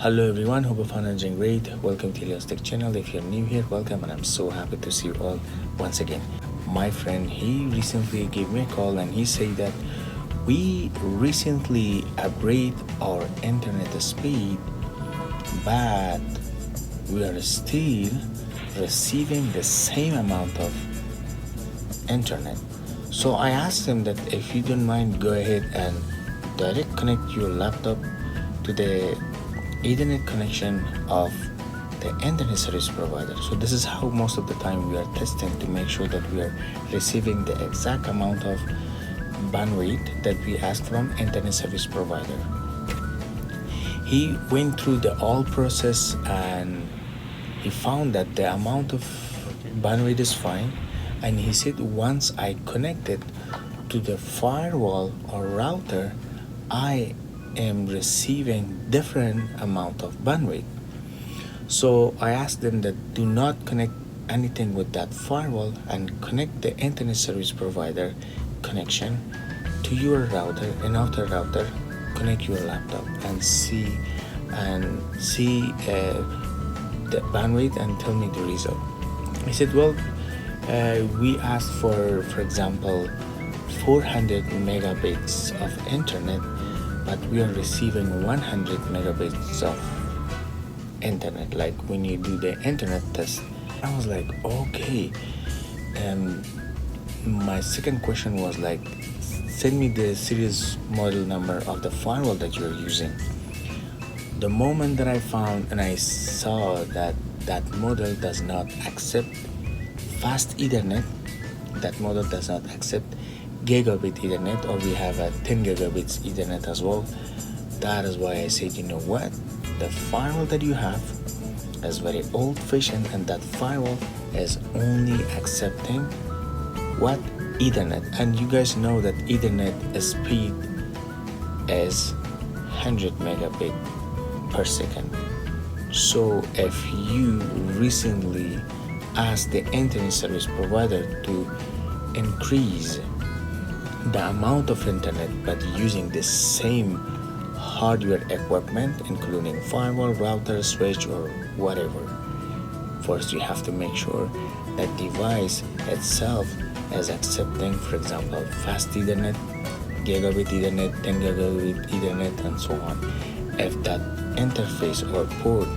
Hello everyone, hope you're fine and doing great. Welcome to Elias Tech channel. If you're new here, welcome, and I'm so happy to see you all once again. My friend, he recently gave me a call and he said that we recently upgrade our internet speed, but we are still receiving the same amount of internet. So I asked him that if you don't mind, go ahead and direct connect your laptop to the Ethernet connection of the internet service provider. So this is how most of the time we are testing to make sure that we are receiving the exact amount of bandwidth that we ask from internet service provider. He went through the all process and he found that the amount of bandwidth is fine, and he said once I connected to the firewall or router, I am receiving different amount of bandwidth. So I asked them that do not connect anything with that firewall and connect the internet service provider connection to your router, and after router connect your laptop and see the bandwidth and tell me the result. I said, well, we asked for example 400 megabits of internet, but we are receiving 100 megabits of internet, like when you do the internet test. I was like, okay. And my second question was like, send me the series model number of the firewall that you're using. The moment that I found and I saw that that model does not accept fast Ethernet, that model does not accept gigabit Ethernet, or we have a 10 gigabits Ethernet as well. That is why I said, you know what, the firewall that you have is very old-fashioned, and that firewall is only accepting what Ethernet. And you guys know that Ethernet speed is 100 megabit per second. So if you recently asked the internet service provider to increase the amount of internet but using the same hardware equipment, including firewall, router, switch, or whatever, first you have to make sure that device itself is accepting, for example, fast Ethernet, gigabit Ethernet, 10 gigabit Ethernet, and so on. If that interface or port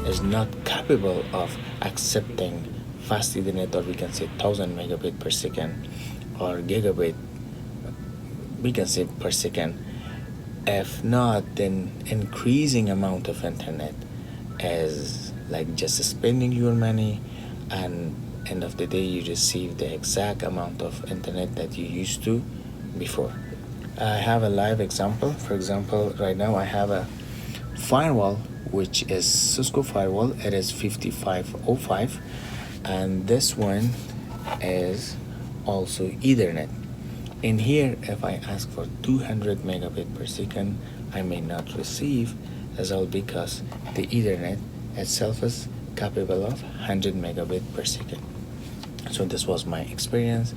is not capable of accepting fast Ethernet, or we can say 1000 megabit per second, or gigabit we can say per second, if not, then increasing amount of internet is like just spending your money, and end of the day you receive the exact amount of internet that you used to before. I have a live example. For example, right now I have a firewall which is Cisco firewall. It is 5505, and this one is also Ethernet. In here, if I ask for 200 megabit per second, I may not receive, as all because the Ethernet itself is capable of 100 megabit per second. So this was my experience,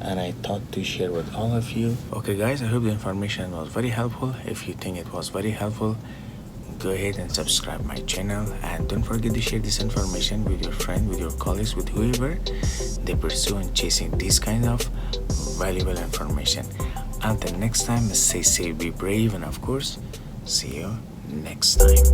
and I thought to share with all of you. Okay guys, I hope the information was very helpful. If you think it was very helpful, go ahead and subscribe my channel, and don't forget to share this information with your friend, with your colleagues, with whoever they pursue and chasing this kind of valuable information. Until next time, stay safe, be brave, and of course, see you next time.